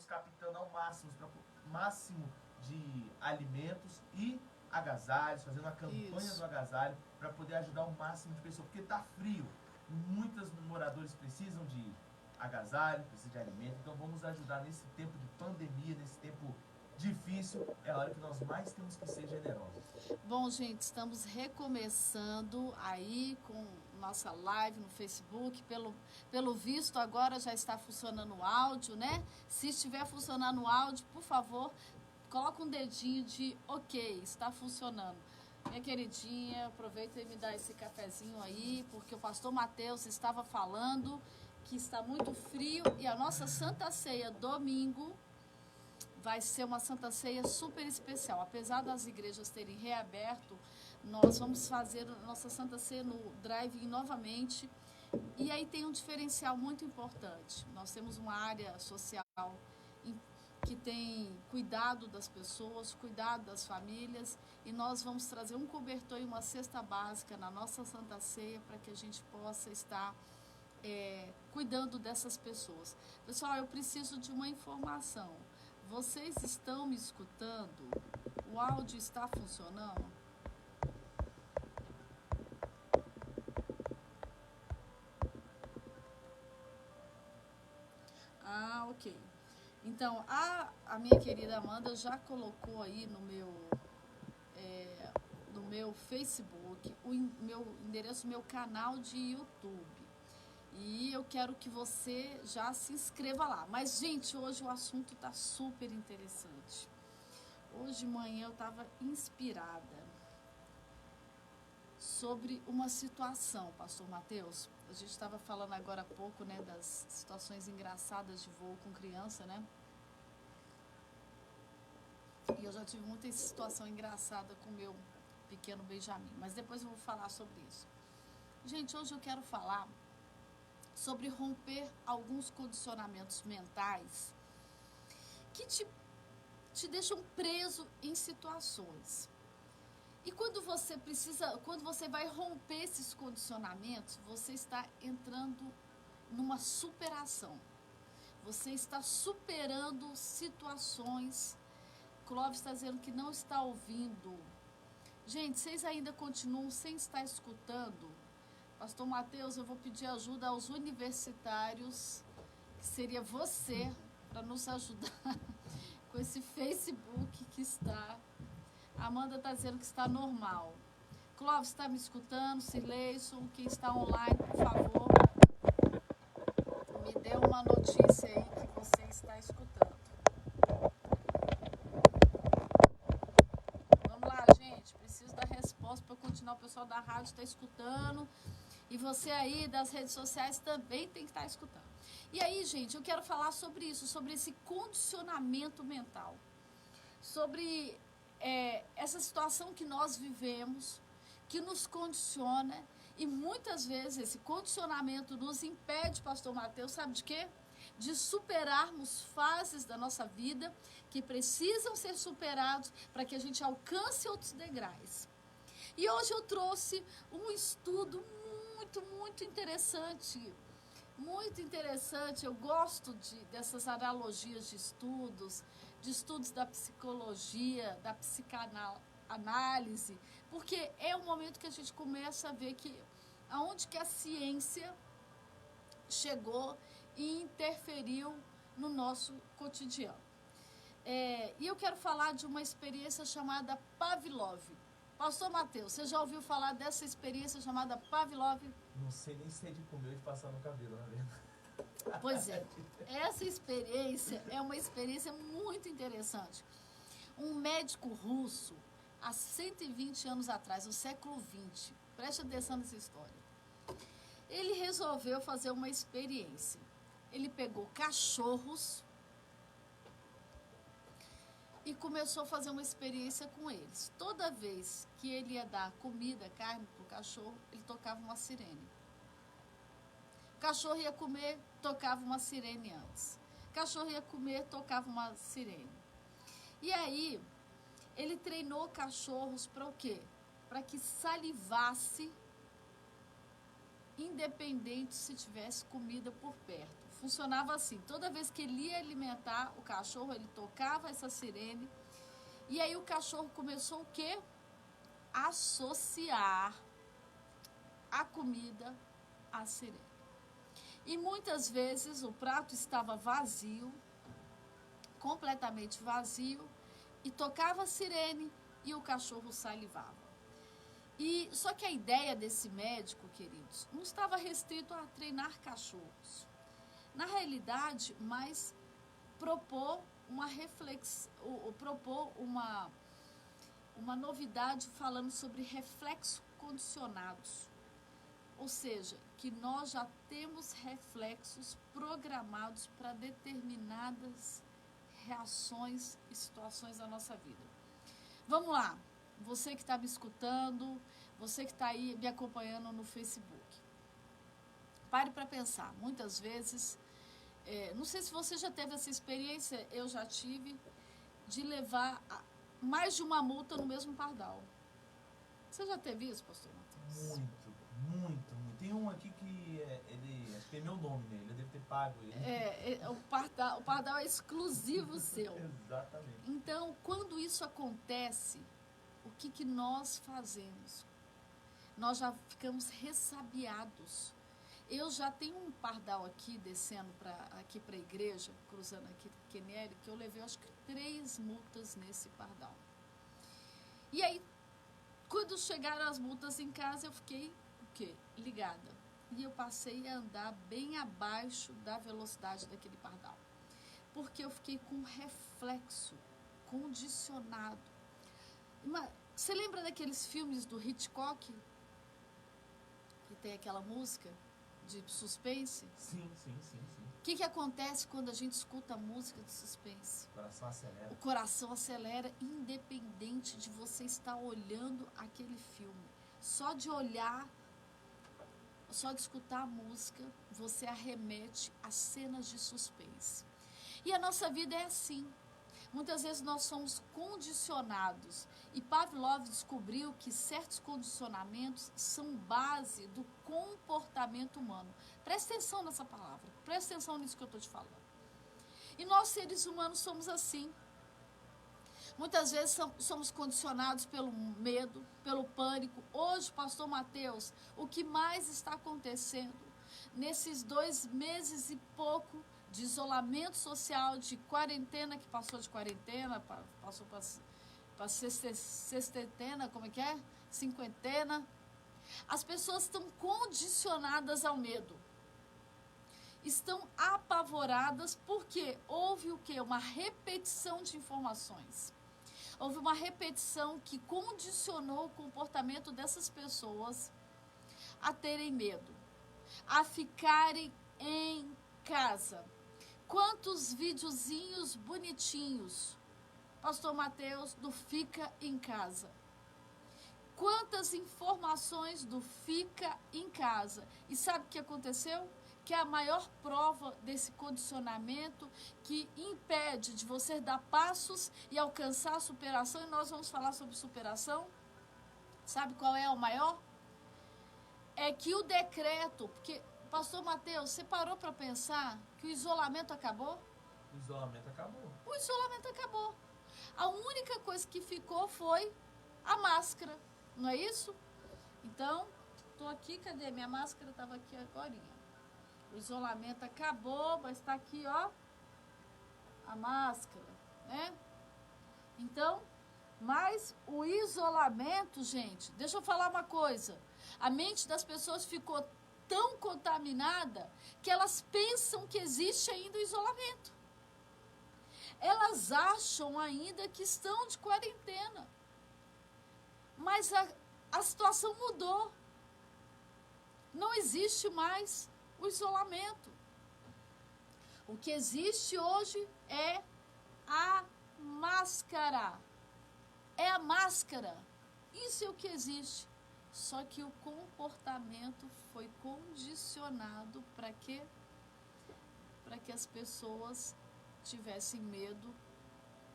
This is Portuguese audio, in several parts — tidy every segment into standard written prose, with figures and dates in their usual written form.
estamos captando ao máximo de alimentos e agasalhos, fazendo a campanha do agasalho para poder ajudar o máximo de pessoas, porque está frio. Muitos moradores precisam de agasalho, precisam de alimento, então vamos ajudar nesse tempo de pandemia, nesse tempo difícil, é a hora que nós mais temos que ser generosos. Bom, gente, estamos recomeçando aí com nossa live no Facebook. Pelo visto, agora já está funcionando o áudio, né? Se estiver funcionando o áudio, por favor, coloca um dedinho de ok, está funcionando. Minha queridinha, aproveita e me dá esse cafezinho aí, porque o pastor Mateus estava falando que está muito frio e a nossa Santa Ceia domingo vai ser uma Santa Ceia super especial. Apesar das igrejas terem reaberto, nós vamos fazer a nossa Santa Ceia no drive-in novamente. E aí tem um diferencial muito importante. Nós temos uma área social que tem cuidado das pessoas, cuidado das famílias, e nós vamos trazer um cobertor e uma cesta básica na nossa Santa Ceia para que a gente possa estar cuidando dessas pessoas. Pessoal, eu preciso de uma informação. Vocês estão me escutando? O áudio está funcionando? Ah, ok. Então, a minha querida Amanda já colocou aí no meu Facebook o meu endereço, meu canal de YouTube. E eu quero que você já se inscreva lá. Mas, gente, hoje o assunto está super interessante. Hoje de manhã eu estava inspirada sobre uma situação, pastor Mateus. A gente estava falando agora há pouco, né, das situações engraçadas de voo com criança, né? E eu já tive muita situação engraçada com o meu pequeno Benjamin. Mas depois eu vou falar sobre isso. Gente, hoje eu quero falar sobre romper alguns condicionamentos mentais que te deixam preso em situações. E quando você vai romper esses condicionamentos, você está entrando numa superação. Você está superando situações. Clóvis está dizendo que não está ouvindo. Gente, vocês ainda continuam sem estar escutando? Pastor Mateus, eu vou pedir ajuda aos universitários, que seria você, para nos ajudar com esse Facebook que está. A Amanda está dizendo que está normal. Clóvis está me escutando? Sileison, quem está online, por favor, me dê uma notícia aí que você está escutando. Vamos lá, gente, preciso da resposta para continuar. O pessoal da rádio está escutando. E você aí das redes sociais também tem que estar escutando. E aí, gente, eu quero falar sobre isso, sobre esse condicionamento mental. Sobre essa situação que nós vivemos, que nos condiciona. E muitas vezes esse condicionamento nos impede, pastor Mateus, sabe de quê? De superarmos fases da nossa vida que precisam ser superados para que a gente alcance outros degraus. E hoje eu trouxe um estudo muito interessante, eu gosto dessas analogias de estudos da psicologia, da psicanálise, porque é o momento que a gente começa a ver que aonde que a ciência chegou e interferiu no nosso cotidiano. E eu quero falar de uma experiência chamada Pavlov. Pastor Mateus, você já ouviu falar dessa experiência chamada Pavlov? Não sei nem se é de comer ou de passar no cabelo, na verdade. Pois é, essa experiência é uma experiência muito interessante. Um médico russo, há 120 anos atrás, no século XX, preste atenção nessa história, ele resolveu fazer uma experiência. Ele pegou cachorros e começou a fazer uma experiência com eles. Toda vez que ele ia dar comida, carne para o cachorro, ele tocava uma sirene. O cachorro ia comer, tocava uma sirene antes. O cachorro ia comer, tocava uma sirene. E aí, ele treinou cachorros para o quê? Para que salivasse, independente se tivesse comida por perto. funcionava assim. Toda vez que ele ia alimentar o cachorro, ele tocava essa sirene. E aí o cachorro começou o quê? Associar a comida à sirene. E muitas vezes o prato estava vazio, completamente vazio, e tocava a sirene e o cachorro salivava. Só que a ideia desse médico, queridos, não estava restrito a treinar cachorros. Na realidade, mas propor uma novidade falando sobre reflexos condicionados. Ou seja, que nós já temos reflexos programados para determinadas reações e situações da nossa vida. Vamos lá, você que está me escutando, você que está aí me acompanhando no Facebook. Pare para pensar, muitas vezes, não sei se você já teve essa experiência, eu já tive, de levar mais de uma multa no mesmo pardal. Você já teve isso, pastor Matheus? Muito. Tem um aqui que acho que tem meu nome nele, eu devo ter pago ele. O pardal é exclusivo seu. Exatamente. Então, quando isso acontece, o que nós fazemos? Nós já ficamos ressabiados. Eu já tenho um pardal aqui, descendo aqui para a igreja, cruzando aqui Quenere, que eu levei acho que 3 multas nesse pardal. E aí, quando chegaram as multas em casa, eu fiquei ligada. E eu passei a andar bem abaixo da velocidade daquele pardal. Porque eu fiquei com um reflexo condicionado. Você lembra daqueles filmes do Hitchcock? Que tem aquela música de suspense? Sim. O que acontece quando a gente escuta a música de suspense? O coração acelera. O coração acelera, independente de você estar olhando aquele filme. Só de olhar, só de escutar a música, você arremete a cenas de suspense. E a nossa vida é assim. Muitas vezes nós somos condicionados. E Pavlov descobriu que certos condicionamentos são base do comportamento humano. Presta atenção nessa palavra. Presta atenção nisso que eu estou te falando. E nós, seres humanos, somos assim. Muitas vezes somos condicionados pelo medo, pelo pânico. Hoje, pastor Matheus, o que mais está acontecendo nesses 2 meses e pouco de isolamento social, de quarentena, que passou de quarentena, passou para sextentena, como é que é? Cinquentena. As pessoas estão condicionadas ao medo. Estão apavoradas porque houve o quê? Uma repetição de informações. Houve uma repetição que condicionou o comportamento dessas pessoas a terem medo, a ficarem em casa. Quantos videozinhos bonitinhos, pastor Matheus, do Fica em Casa. Quantas informações do Fica em Casa. E sabe o que aconteceu? Que é a maior prova desse condicionamento que impede de você dar passos e alcançar a superação. E nós vamos falar sobre superação. Sabe qual é o maior? É que o decreto, porque, pastor Matheus, você parou para pensar que o isolamento acabou? O isolamento acabou. O isolamento acabou. A única coisa que ficou foi a máscara, não é isso? Então, estou aqui, cadê? Minha máscara estava aqui agorinha. O isolamento acabou, mas está aqui, ó, a máscara, né? Então, mas o isolamento, gente, deixa eu falar uma coisa. A mente das pessoas ficou tão contaminada que elas pensam que existe ainda o isolamento. Elas acham ainda que estão de quarentena. Mas a situação mudou. Não existe mais o isolamento. O que existe hoje é a máscara. É a máscara. Isso é o que existe. Só que o comportamento foi condicionado para quê? Para que as pessoas tivessem medo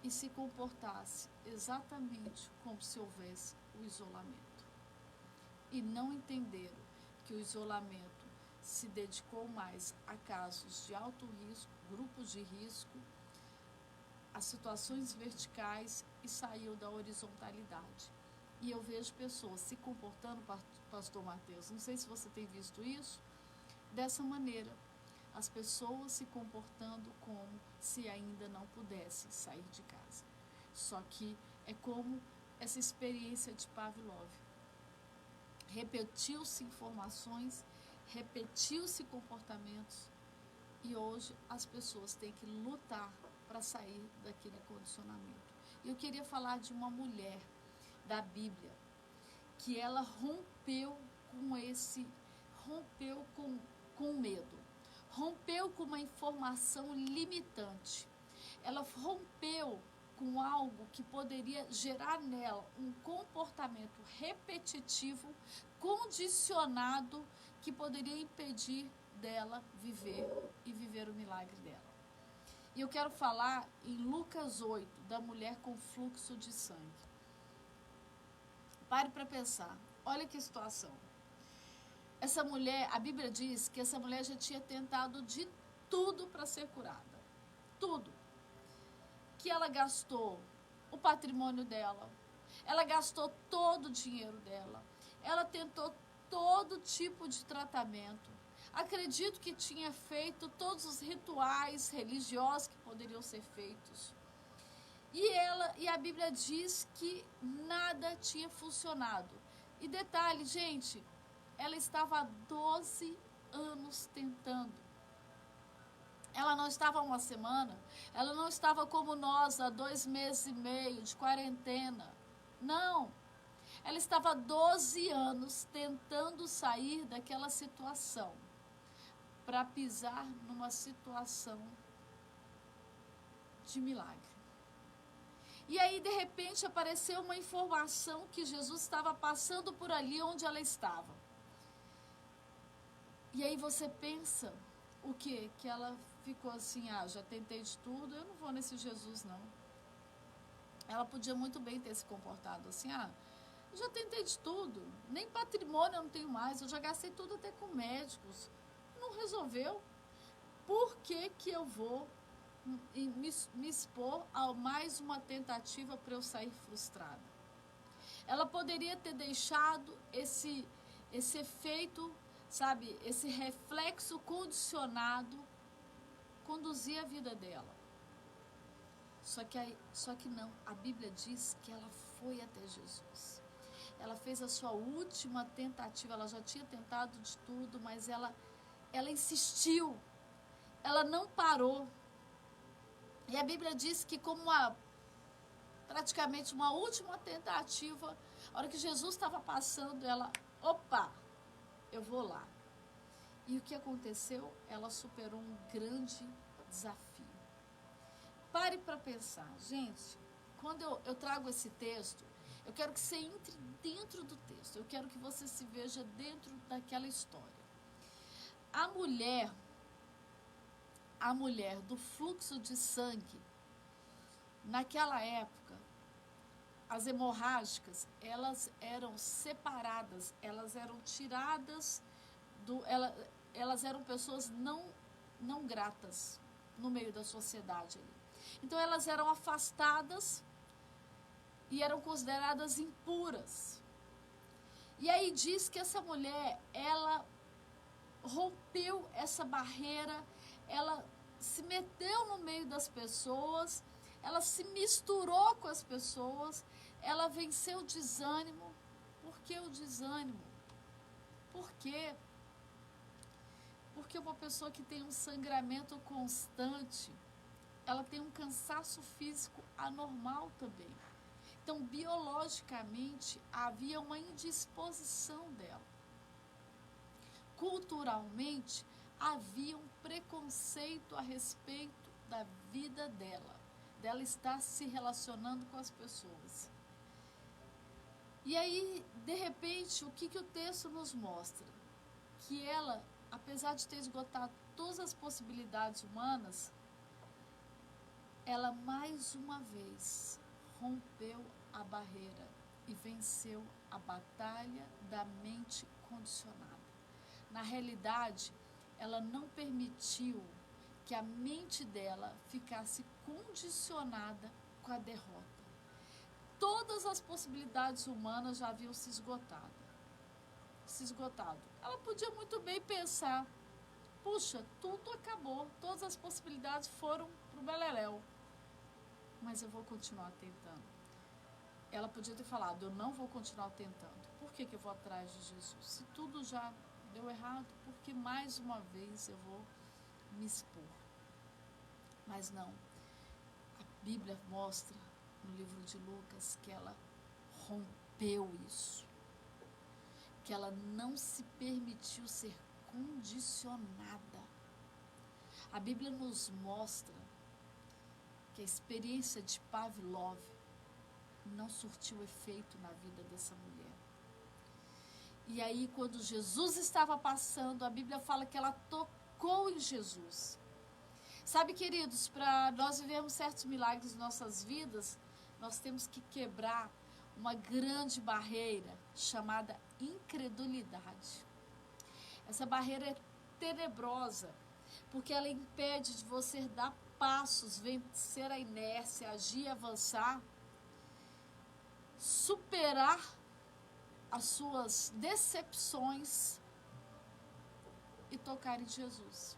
e se comportassem exatamente como se houvesse o isolamento. E não entenderam que o isolamento se dedicou mais a casos de alto risco, grupos de risco, a situações verticais e saiu da horizontalidade. E eu vejo pessoas se comportando, pastor Mateus, não sei se você tem visto isso, dessa maneira. As pessoas se comportando como se ainda não pudessem sair de casa. Só que é como essa experiência de Pavlov. Repetiu-se informações, repetiu-se comportamentos e hoje as pessoas têm que lutar para sair daquele condicionamento. E eu queria falar de uma mulher da Bíblia que ela rompeu com o medo, rompeu com uma informação limitante, ela rompeu com algo que poderia gerar nela um comportamento repetitivo, condicionado, que poderia impedir dela viver o milagre dela. E eu quero falar em Lucas 8, da mulher com fluxo de sangue. Pare para pensar, olha que situação. Essa mulher, a Bíblia diz que essa mulher já tinha tentado de tudo para ser curada. Tudo. Que ela gastou o patrimônio dela, ela gastou todo o dinheiro dela, ela tentou todo tipo de tratamento. Acredito que tinha feito todos os rituais religiosos que poderiam ser feitos. E a Bíblia diz que nada tinha funcionado. E detalhe, gente, ela estava há 12 anos tentando. Ela não estava uma semana, ela não estava como nós há 2 meses e meio de quarentena. Não, ela estava há 12 anos tentando sair daquela situação para pisar numa situação de milagre. E aí, de repente, apareceu uma informação que Jesus estava passando por ali onde ela estava. E aí você pensa, o quê? Que ela ficou assim, já tentei de tudo, eu não vou nesse Jesus, não. Ela podia muito bem ter se comportado assim, eu já tentei de tudo, nem patrimônio eu não tenho mais, eu já gastei tudo até com médicos, não resolveu. Por que que eu vou me expor a mais uma tentativa para eu sair frustrada? Ela poderia ter deixado esse efeito, sabe, esse reflexo condicionado conduzir a vida dela. Só que não, a Bíblia diz que ela foi até Jesus. Ela fez a sua última tentativa, ela já tinha tentado de tudo, mas ela insistiu, ela não parou. E a Bíblia diz que como praticamente uma última tentativa, a hora que Jesus estava passando, ela, eu vou lá. E o que aconteceu? Ela superou um grande desafio. Pare para pensar. Gente, quando eu trago esse texto, eu quero que você entre dentro do texto. Eu quero que você se veja dentro daquela história. A mulher do fluxo de sangue, naquela época, as hemorrágicas, elas eram separadas, elas eram tiradas elas eram pessoas não gratas no meio da sociedade ali. Então elas eram afastadas e eram consideradas impuras. E aí diz que essa mulher, ela rompeu essa barreira, ela se meteu no meio das pessoas, ela se misturou com as pessoas, ela venceu o desânimo. Por que o desânimo? Por quê? Porque uma pessoa que tem um sangramento constante, ela tem um cansaço físico anormal também. Então, biologicamente, havia uma indisposição dela. Culturalmente, havia um preconceito a respeito da vida dela estar se relacionando com as pessoas. E aí, de repente, o que o texto nos mostra? Que ela, apesar de ter esgotado todas as possibilidades humanas, ela mais uma vez rompeu a barreira e venceu a batalha da mente condicionada. na realidade, ela não permitiu que a mente dela ficasse condicionada com a derrota. Todas as possibilidades humanas já haviam se esgotado. Ela podia muito bem pensar, puxa, tudo acabou, todas as possibilidades foram pro beleléu, mas eu vou continuar tentando. Ela podia ter falado, eu não vou continuar tentando. Por que eu vou atrás de Jesus? Se tudo já deu errado, porque mais uma vez eu vou me expor. Mas não. A Bíblia mostra no livro de Lucas que ela rompeu isso. Que ela não se permitiu ser condicionada. A Bíblia nos mostra que a experiência de Pavlov não surtiu efeito na vida dessa mulher. E aí, quando Jesus estava passando, a Bíblia fala que ela tocou em Jesus. Sabe, queridos, para nós vivermos certos milagres em nossas vidas, nós temos que quebrar uma grande barreira chamada incredulidade. Essa barreira é tenebrosa, porque ela impede de você dar passos, vencer a inércia, agir, avançar, superar as suas decepções e tocar em Jesus.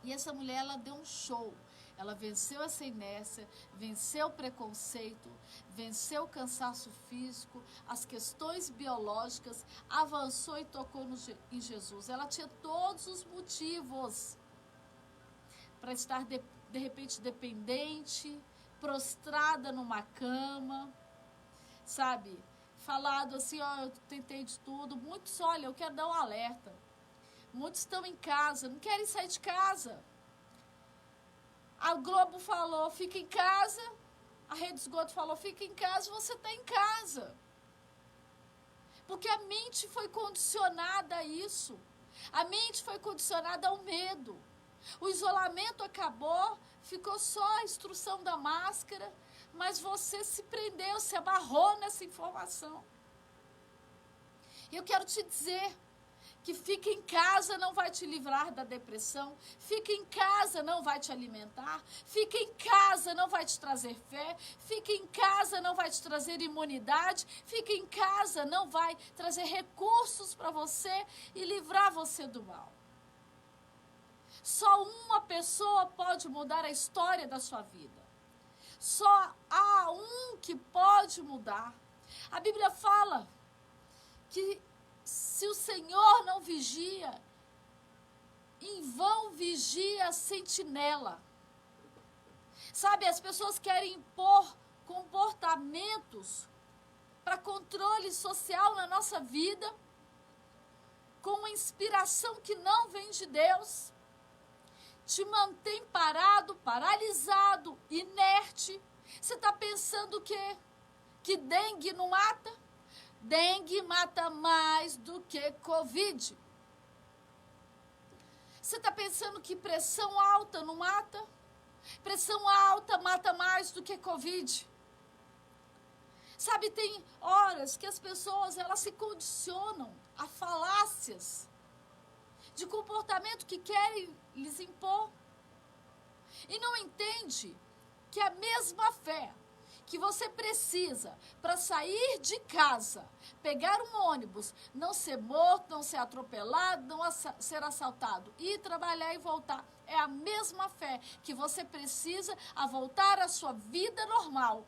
E essa mulher, ela deu um show. Ela venceu essa inércia, venceu o preconceito, venceu o cansaço físico, as questões biológicas, avançou e tocou em Jesus. Ela tinha todos os motivos para estar, de repente, dependente, prostrada numa cama, sabe? Falado assim, ó, eu tentei de tudo. Muitos, olha, eu quero dar um alerta. Muitos estão em casa, não querem sair de casa. A Globo falou, fica em casa. A Rede Esgoto falou, fica em casa, você está em casa. Porque a mente foi condicionada a isso. A mente foi condicionada ao medo. O isolamento acabou, ficou só a instrução da máscara, mas você se prendeu, se amarrou nessa informação. E eu quero te dizer que fica em casa não vai te livrar da depressão, fica em casa não vai te alimentar, fica em casa não vai te trazer fé, fica em casa não vai te trazer imunidade, fica em casa não vai trazer recursos para você e livrar você do mal. Só uma pessoa pode mudar a história da sua vida. Só há um que pode mudar. A Bíblia fala que se o Senhor não vigia, em vão vigia a sentinela. Sabe, as pessoas querem impor comportamentos para controle social na nossa vida, com uma inspiração que não vem de Deus. Te mantém parado, paralisado, inerte. Você está pensando o quê? Que dengue não mata? Dengue mata mais do que Covid. Você está pensando que pressão alta não mata? Pressão alta mata mais do que Covid. Sabe, tem horas que as pessoas, elas se condicionam a falácias de comportamento que querem lhes impor. E não entende que a mesma fé que você precisa para sair de casa, pegar um ônibus, não ser morto, não ser atropelado, não ser assaltado, ir trabalhar e voltar, é a mesma fé que você precisa a voltar à sua vida normal.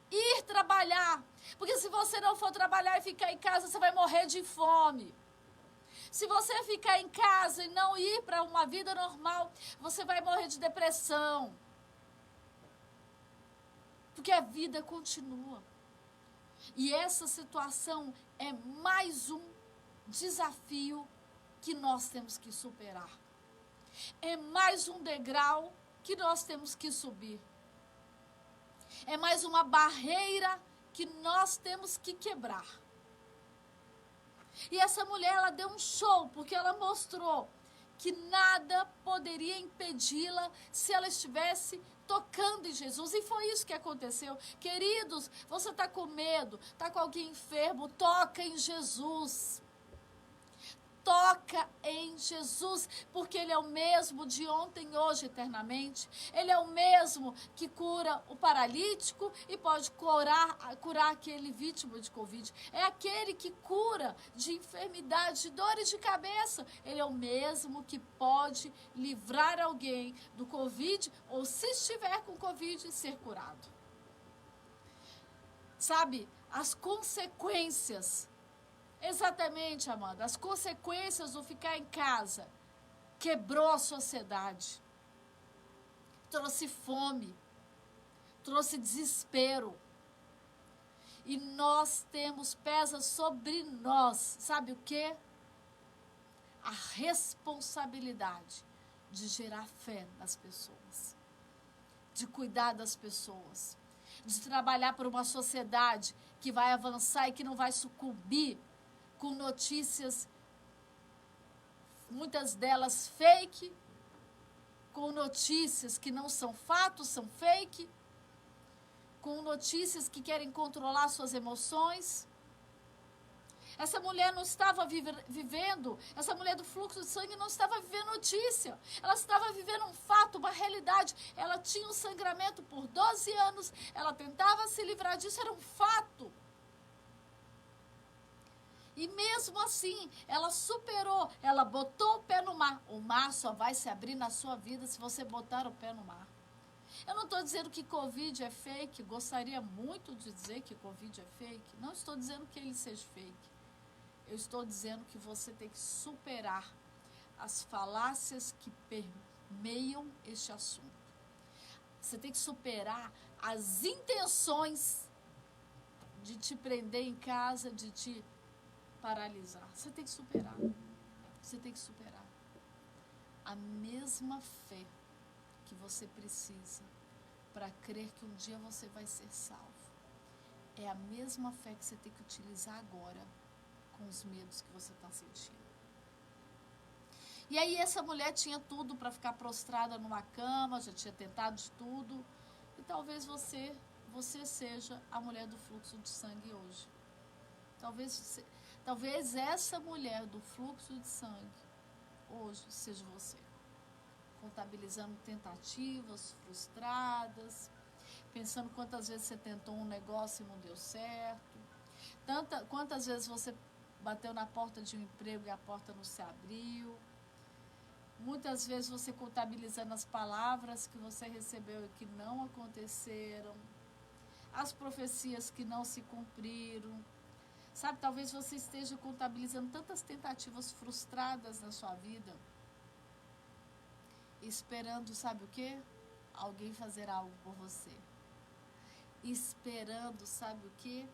Ir trabalhar, porque se você não for trabalhar e ficar em casa, você vai morrer de fome. Se você ficar em casa e não ir para uma vida normal, você vai morrer de depressão. Porque a vida continua. E essa situação é mais um desafio que nós temos que superar. É mais um degrau que nós temos que subir. É mais uma barreira que nós temos que quebrar. E essa mulher, ela deu um show, porque ela mostrou que nada poderia impedi-la se ela estivesse tocando em Jesus. E foi isso que aconteceu. Queridos, você está com medo, está com alguém enfermo, toca em Jesus. toca em Jesus, porque Ele é o mesmo de ontem, hoje, eternamente. Ele é o mesmo que cura o paralítico e pode curar aquele vítima de Covid. É aquele que cura de enfermidade, de dores de cabeça. Ele é o mesmo que pode livrar alguém do Covid ou, se estiver com Covid, ser curado. Sabe, as consequências. Exatamente, Amanda. As consequências do ficar em casa quebrou a sociedade. Trouxe fome. Trouxe desespero. E pesa sobre nós, sabe o quê? A responsabilidade de gerar fé nas pessoas. De cuidar das pessoas. De trabalhar por uma sociedade que vai avançar e que não vai sucumbir com notícias, muitas delas fake, com notícias que não são fatos, são fake, com notícias que querem controlar suas emoções. Essa mulher não estava vivendo, essa mulher do fluxo de sangue não estava vivendo notícia. Ela estava vivendo um fato, uma realidade. Ela tinha um sangramento por 12 anos, ela tentava se livrar disso, era um fato. E mesmo assim, ela superou, ela botou o pé no mar. O mar só vai se abrir na sua vida se você botar o pé no mar. Eu não estou dizendo que Covid é fake, gostaria muito de dizer que Covid é fake. Não estou dizendo que ele seja fake. Eu estou dizendo que você tem que superar as falácias que permeiam este assunto. Você tem que superar as intenções de te prender em casa, de te paralisar. Você tem que superar. Você tem que superar. A mesma fé que você precisa para crer que um dia você vai ser salvo. É a mesma fé que você tem que utilizar agora com os medos que você está sentindo. E aí essa mulher tinha tudo para ficar prostrada numa cama, já tinha tentado de tudo. E talvez você seja a mulher do fluxo de sangue hoje. Talvez essa mulher do fluxo de sangue hoje seja você. Contabilizando tentativas frustradas, pensando quantas vezes você tentou um negócio e não deu certo, quantas vezes você bateu na porta de um emprego e a porta não se abriu, muitas vezes você contabilizando as palavras que você recebeu e que não aconteceram, as profecias que não se cumpriram. Sabe, talvez você esteja contabilizando tantas tentativas frustradas na sua vida, esperando, sabe o quê? Alguém fazer algo por você. Esperando, sabe o quê?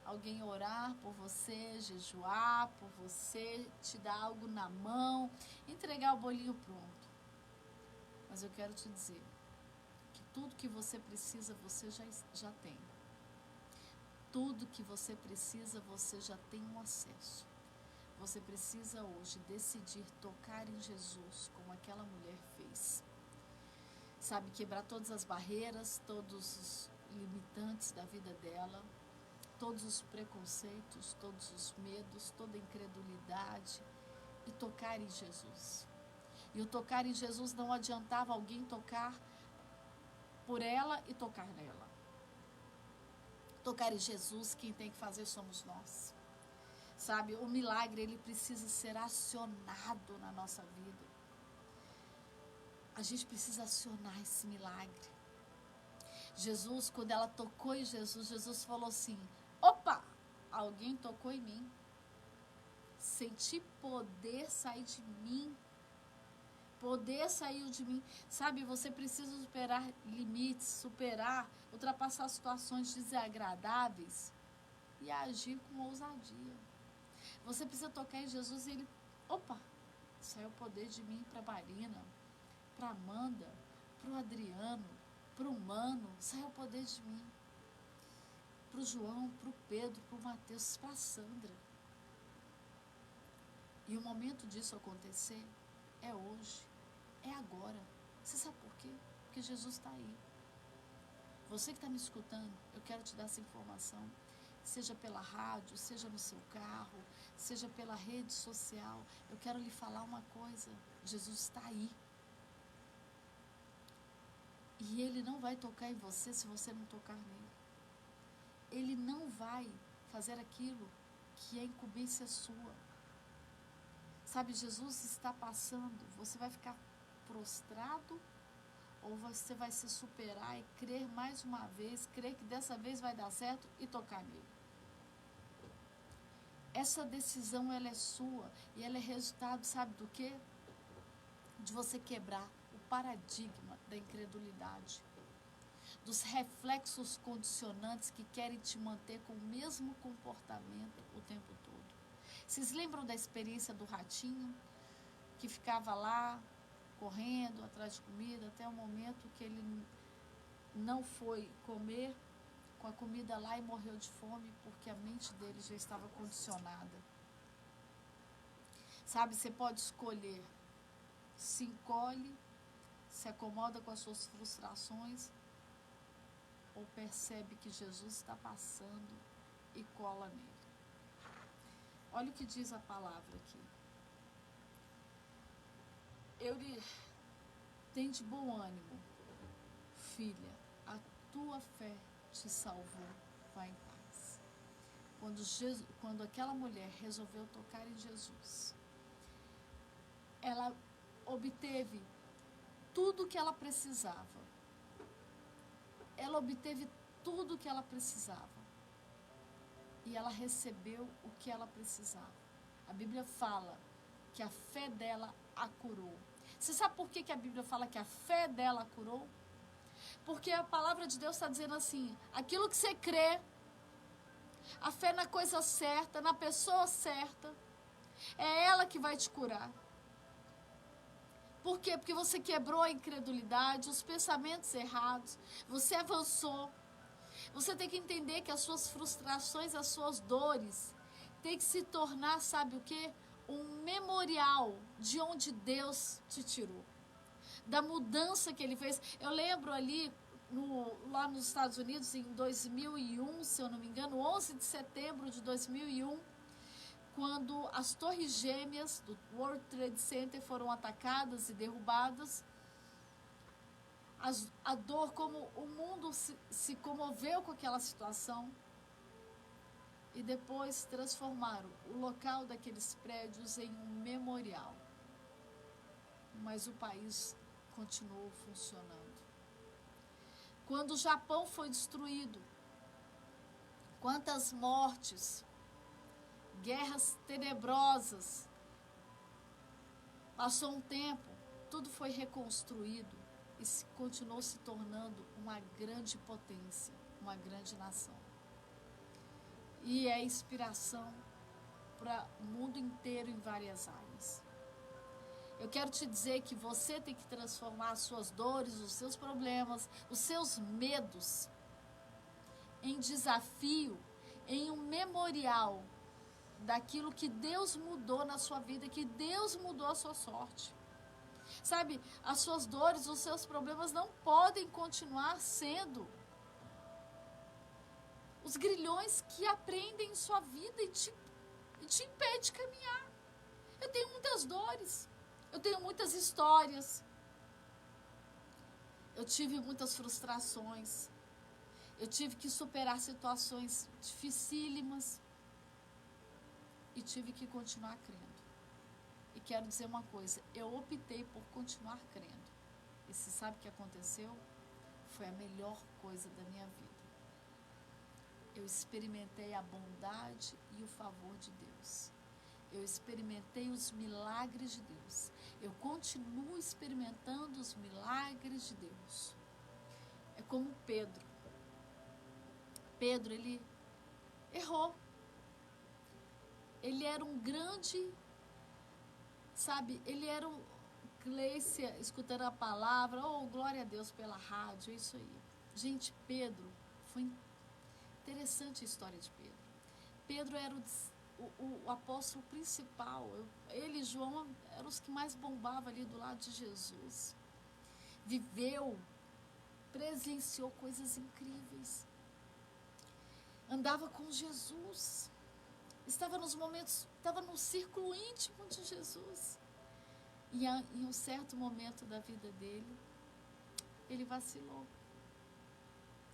Alguém orar por você, jejuar por você, te dar algo na mão, entregar o bolinho pronto. Mas eu quero te dizer que tudo que você precisa, você já tem. Tudo que você precisa, você já tem um acesso. Você precisa hoje decidir tocar em Jesus, como aquela mulher fez. Sabe, quebrar todas as barreiras, todos os limitantes da vida dela, todos os preconceitos, todos os medos, toda a incredulidade e tocar em Jesus. E o tocar em Jesus não adiantava alguém tocar por ela e tocar nela. Tocar em Jesus, quem tem que fazer somos nós. Sabe, o milagre, ele precisa ser acionado na nossa vida. A gente precisa acionar esse milagre. Jesus, quando ela tocou em Jesus, Jesus falou assim, opa, alguém tocou em mim. Senti poder sair de mim. Poder saiu de mim. Sabe, você precisa superar limites, ultrapassar situações desagradáveis e agir com ousadia. Você precisa tocar em Jesus e ele, opa, saiu o poder de mim para a Marina, para a Amanda, para o Adriano, para o Mano, saiu o poder de mim. Para o João, para o Pedro, para o Mateus, para a Sandra. E o momento disso acontecer é hoje, é agora. Você sabe por quê? Porque Jesus está aí. Você que está me escutando, eu quero te dar essa informação. seja pela rádio, seja no seu carro, seja pela rede social, eu quero lhe falar uma coisa: Jesus está aí. E Ele não vai tocar em você se você não tocar nele. Ele não vai fazer aquilo que é incumbência sua. Sabe, Jesus está passando, você vai ficar prostrado ou você vai se superar e crer mais uma vez, crer que dessa vez vai dar certo e tocar nele. Essa decisão, ela é sua e ela é resultado, sabe do quê? De você quebrar o paradigma da incredulidade, dos reflexos condicionantes que querem te manter com o mesmo comportamento o tempo todo. Vocês lembram da experiência do ratinho que ficava lá correndo atrás de comida até o momento que ele não foi comer com a comida lá e morreu de fome porque a mente dele já estava condicionada? Sabe, você pode escolher: se encolhe, se acomoda com as suas frustrações, ou percebe que Jesus está passando e cola nele. Olha o que diz a palavra aqui. Tem de bom ânimo, filha, a tua fé te salvou, vai em paz. Quando aquela mulher resolveu tocar em Jesus, ela obteve tudo o que ela precisava. Ela obteve tudo o que ela precisava. E ela recebeu o que ela precisava. A Bíblia fala que a fé dela a curou. Você sabe por que a Bíblia fala que a fé dela a curou? Porque a palavra de Deus está dizendo assim: aquilo que você crê, a fé na coisa certa, na pessoa certa, é ela que vai te curar. Por quê? Porque você quebrou a incredulidade, os pensamentos errados, você avançou. Você tem que entender que as suas frustrações, as suas dores, tem que se tornar, sabe o quê? Um memorial de onde Deus te tirou, da mudança que Ele fez. Eu lembro ali, lá nos Estados Unidos, em 2001, se eu não me engano, 11 de setembro de 2001, quando as torres gêmeas do World Trade Center foram atacadas e derrubadas, a dor, como o mundo se comoveu com aquela situação, e depois transformaram o local daqueles prédios em um memorial. Mas o país continuou funcionando. Quando o Japão foi destruído, quantas mortes, guerras tenebrosas. Passou um tempo, tudo foi reconstruído e continuou se tornando uma grande potência, uma grande nação. E é inspiração para o mundo inteiro em várias áreas. Eu quero te dizer que você tem que transformar as suas dores, os seus problemas, os seus medos em desafio, em um memorial daquilo que Deus mudou na sua vida, que Deus mudou a sua sorte. Sabe, as suas dores, os seus problemas não podem continuar sendo os grilhões que aprendem em sua vida e te impede de caminhar. Eu tenho muitas dores, eu tenho muitas histórias, eu tive muitas frustrações, eu tive que superar situações dificílimas e tive que continuar crendo. E quero dizer uma coisa, eu optei por continuar crendo. E você sabe o que aconteceu? Foi a melhor coisa da minha vida. Eu experimentei a bondade e o favor de Deus. Eu experimentei os milagres de Deus. Eu continuo experimentando os milagres de Deus. É como Pedro. Pedro, ele errou. Ele era um grande, sabe, ele era um Gleicia, escutando a palavra, glória a Deus pela rádio, isso aí. Gente, Pedro, foi interessante a história de Pedro. Pedro era o apóstolo principal, ele e João eram os que mais bombavam ali do lado de Jesus. Viveu, presenciou coisas incríveis. andava com Jesus, estava nos momentos, estava no círculo íntimo de Jesus. E em um certo momento da vida dele, ele vacilou,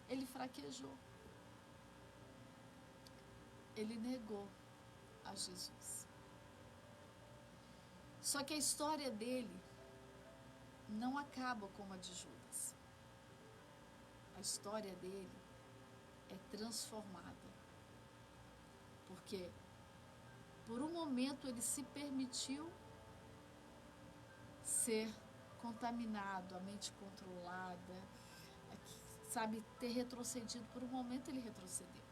ele fraquejou, ele negou a Jesus. Só que a história dele não acaba como a de Judas. A história dele é transformada. Porque por um momento ele se permitiu ser contaminado, a mente controlada, sabe, ter retrocedido. Por um momento ele retrocedeu.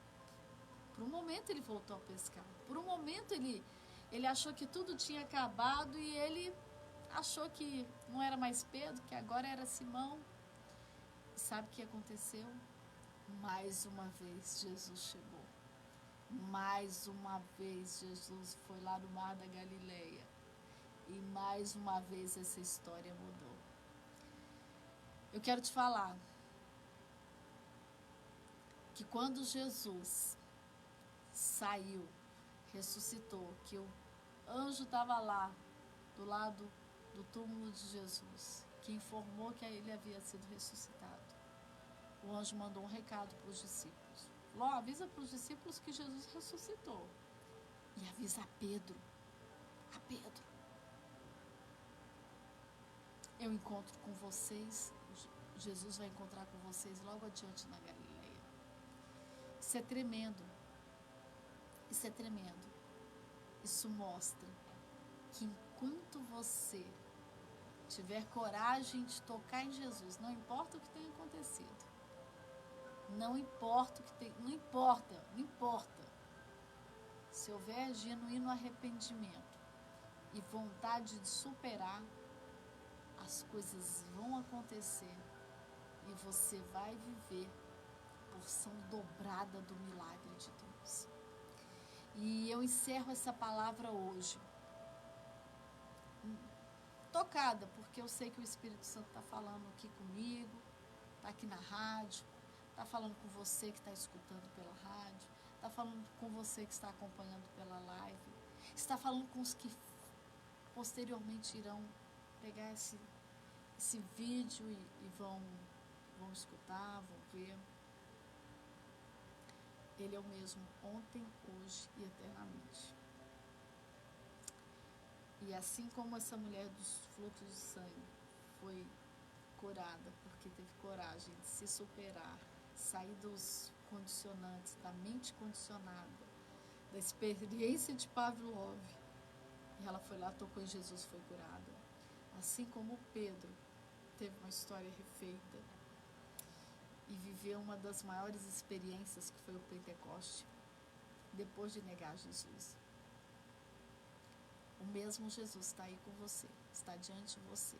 Por um momento ele voltou a pescar. Por um momento ele achou que tudo tinha acabado e ele achou que não era mais Pedro, que agora era Simão. E sabe o que aconteceu? Mais uma vez Jesus chegou. Mais uma vez Jesus foi lá no Mar da Galileia. E mais uma vez essa história mudou. Eu quero te falar que quando Jesus saiu, ressuscitou, que o anjo estava lá, do lado do túmulo de Jesus, que informou que ele havia sido ressuscitado, o anjo mandou um recado para os discípulos. Falou, avisa para os discípulos que Jesus ressuscitou. E avisa a Pedro. Eu encontro com vocês, Jesus vai encontrar com vocês logo adiante na Galileia. Isso é tremendo. Isso é tremendo. Isso mostra que enquanto você tiver coragem de tocar em Jesus, não importa o que tenha acontecido, não importa. Se houver genuíno arrependimento e vontade de superar, as coisas vão acontecer e você vai viver porção dobrada do milagre de Deus. E eu encerro essa palavra hoje, tocada, porque eu sei que o Espírito Santo está falando aqui comigo, está aqui na rádio, está falando com você que está escutando pela rádio, está falando com você que está acompanhando pela live, está falando com os que posteriormente irão pegar esse vídeo e vão escutar, vão ver. Ele é o mesmo ontem, hoje e eternamente. E assim como essa mulher dos fluxos de sangue foi curada porque teve coragem de se superar, sair dos condicionantes, da mente condicionada, da experiência de Pavlov, e ela foi lá, tocou em Jesus, foi curada. Assim como Pedro teve uma história refeita e viveu uma das maiores experiências, que foi o Pentecoste, depois de negar Jesus. O mesmo Jesus está aí com você, está diante de você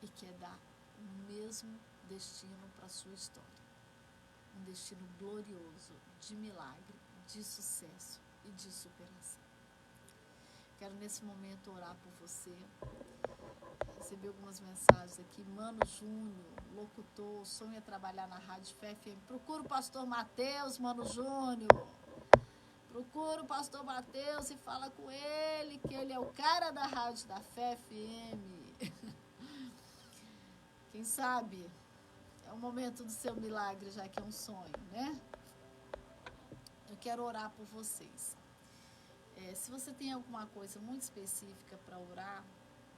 e quer dar o mesmo destino para a sua história. Um destino glorioso, de milagre, de sucesso e de superação. Quero nesse momento orar por você. Recebi algumas mensagens aqui. Mano Júnior, locutor, sonha trabalhar na Rádio Fé FM. Procura o pastor Mateus, Mano Júnior. Procura o pastor Mateus e fala com ele, que ele é o cara da rádio da Fé FM. Quem sabe é o momento do seu milagre, já que é um sonho, né? Eu quero orar por vocês. Se você tem alguma coisa muito específica para orar,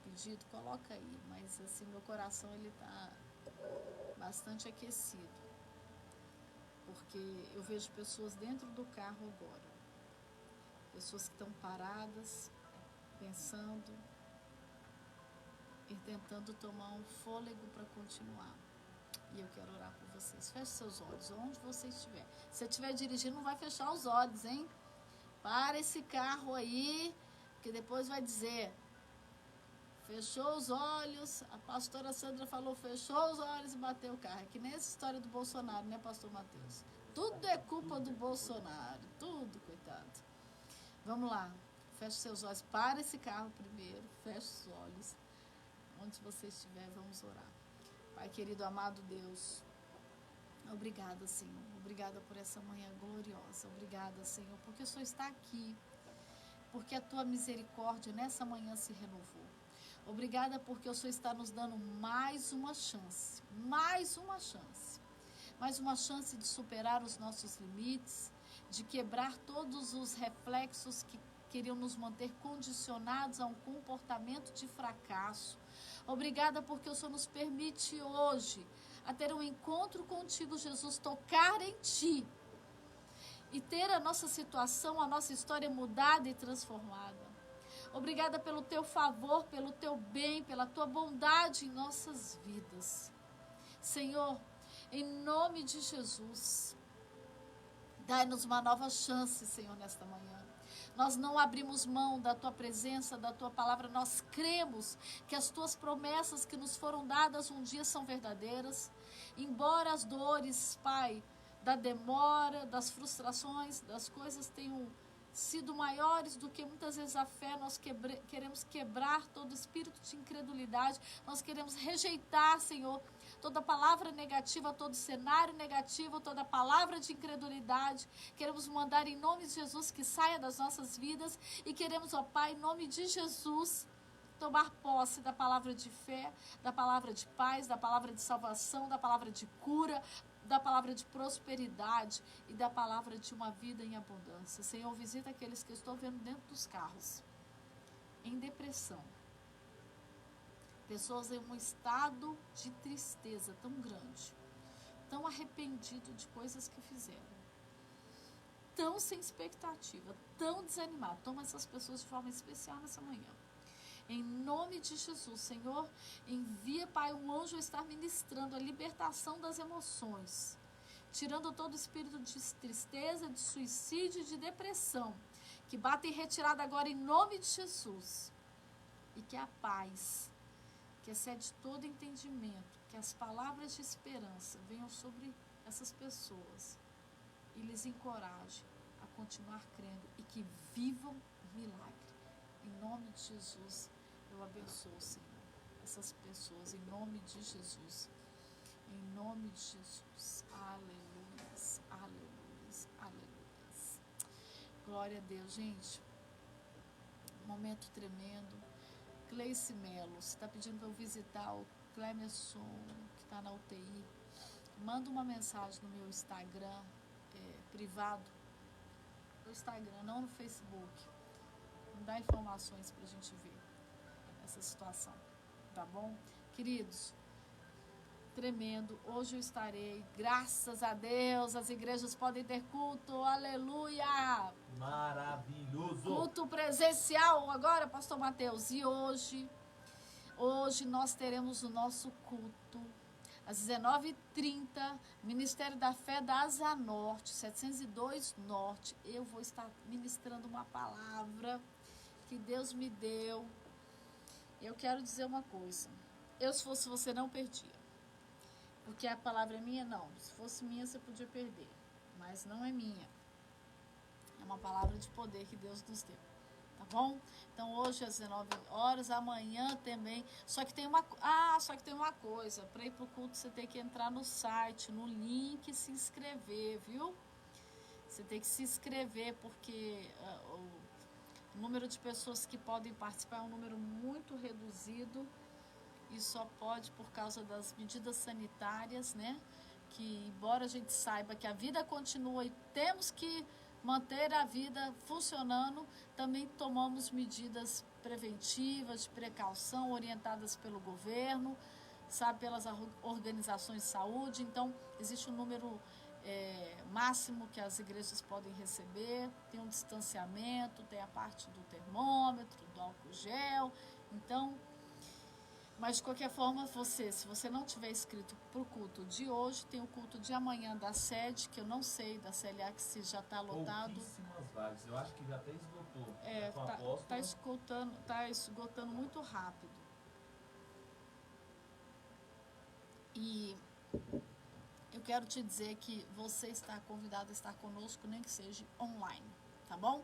pedido, coloca aí. Mas assim, meu coração ele está bastante aquecido. Porque eu vejo pessoas dentro do carro agora. Pessoas que estão paradas, pensando e tentando tomar um fôlego para continuar. E eu quero orar por vocês. Feche seus olhos, onde você estiver. Se você estiver dirigindo, não vai fechar os olhos, hein? Para esse carro aí, porque depois vai dizer, fechou os olhos, a pastora Sandra falou, fechou os olhos e bateu o carro. É que nem essa história do Bolsonaro, né, pastor Mateus? Tudo é culpa do Bolsonaro, tudo, coitado. Vamos lá, feche seus olhos, para esse carro primeiro, feche os olhos. Onde você estiver, vamos orar. Pai querido, amado Deus, Obrigada, Senhor. Obrigada por essa manhã gloriosa. Obrigada, Senhor, porque o Senhor está aqui. Porque a tua misericórdia nessa manhã se renovou. Obrigada porque o Senhor está nos dando mais uma chance. Mais uma chance. Mais uma chance de superar os nossos limites, de quebrar todos os reflexos que queriam nos manter condicionados a um comportamento de fracasso. Obrigada porque o Senhor nos permite hoje a ter um encontro contigo, Jesus, tocar em Ti e ter a nossa situação, a nossa história mudada e transformada. Obrigada pelo Teu favor, pelo Teu bem, pela Tua bondade em nossas vidas. Senhor, em nome de Jesus, dai-nos uma nova chance, Senhor, nesta manhã. Nós não abrimos mão da Tua presença, da Tua palavra. Nós cremos que as Tuas promessas que nos foram dadas um dia são verdadeiras. Embora as dores, Pai, da demora, das frustrações, das coisas tenham sido maiores do que muitas vezes a fé, nós queremos quebrar todo espírito de incredulidade. Nós queremos rejeitar, Senhor, toda palavra negativa, todo cenário negativo, toda palavra de incredulidade. Queremos mandar em nome de Jesus que saia das nossas vidas e queremos, ó Pai, em nome de Jesus, tomar posse da palavra de fé, da palavra de paz, da palavra de salvação, da palavra de cura, da palavra de prosperidade e da palavra de uma vida em abundância. Senhor, visita aqueles que estou vendo dentro dos carros, em depressão. Pessoas em um estado de tristeza tão grande, tão arrependido de coisas que fizeram, tão sem expectativa, tão desanimado. Toma essas pessoas de forma especial nessa manhã. Em nome de Jesus, Senhor, envia, Pai, um anjo a estar ministrando a libertação das emoções, tirando todo espírito de tristeza, de suicídio e de depressão, que bata em retirada agora em nome de Jesus. E que a paz, que excede todo entendimento, que as palavras de esperança venham sobre essas pessoas e lhes encoraje a continuar crendo e que vivam o milagre. Em nome de Jesus, eu abençoo, Senhor, essas pessoas, em nome de Jesus. Em nome de Jesus. Aleluias, aleluias, aleluias. Glória a Deus, gente. Momento tremendo. Cleice Melo, você está pedindo para eu visitar o Clemerson, que está na UTI. Manda uma mensagem no meu Instagram privado. No Instagram, não no Facebook. Me dá informações para a gente ver essa situação, tá bom? Queridos, tremendo, hoje eu estarei, graças a Deus, as igrejas podem ter culto, aleluia! Maravilhoso! Culto presencial agora, pastor Mateus, e hoje nós teremos o nosso culto, às 19h30, Ministério da Fé da Asa Norte, 702 Norte, eu vou estar ministrando uma palavra que Deus me deu. Eu quero dizer uma coisa, eu se fosse você não perdia, porque a palavra é minha, não, se fosse minha você podia perder, mas não é minha, é uma palavra de poder que Deus nos deu, tá bom? Então hoje às 19h, amanhã também, só que tem uma coisa, para ir pro culto você tem que entrar no site, no link e se inscrever, viu? Você tem que se inscrever, porque o número de pessoas que podem participar é um número muito reduzido e só pode por causa das medidas sanitárias, né? Que embora a gente saiba que a vida continua e temos que manter a vida funcionando, também tomamos medidas preventivas, de precaução, orientadas pelo governo, sabe, pelas organizações de saúde. Então, existe um número máximo que as igrejas podem receber, tem um distanciamento, tem a parte do termômetro, do álcool gel. Então, mas de qualquer forma, se você não tiver inscrito para o culto de hoje, tem o culto de amanhã da sede, que eu não sei, da CLA, que se já está lotado. Pouquíssimas vagas, eu acho que já até esgotou. Tá esgotando muito rápido. E eu quero te dizer que você está convidado a estar conosco, nem que seja online, tá bom?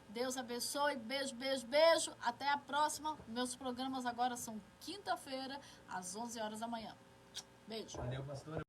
Deus abençoe, beijo, beijo, beijo, até a próxima. Meus programas agora são quinta-feira, às 11h da manhã. Beijo. Valeu, pastora.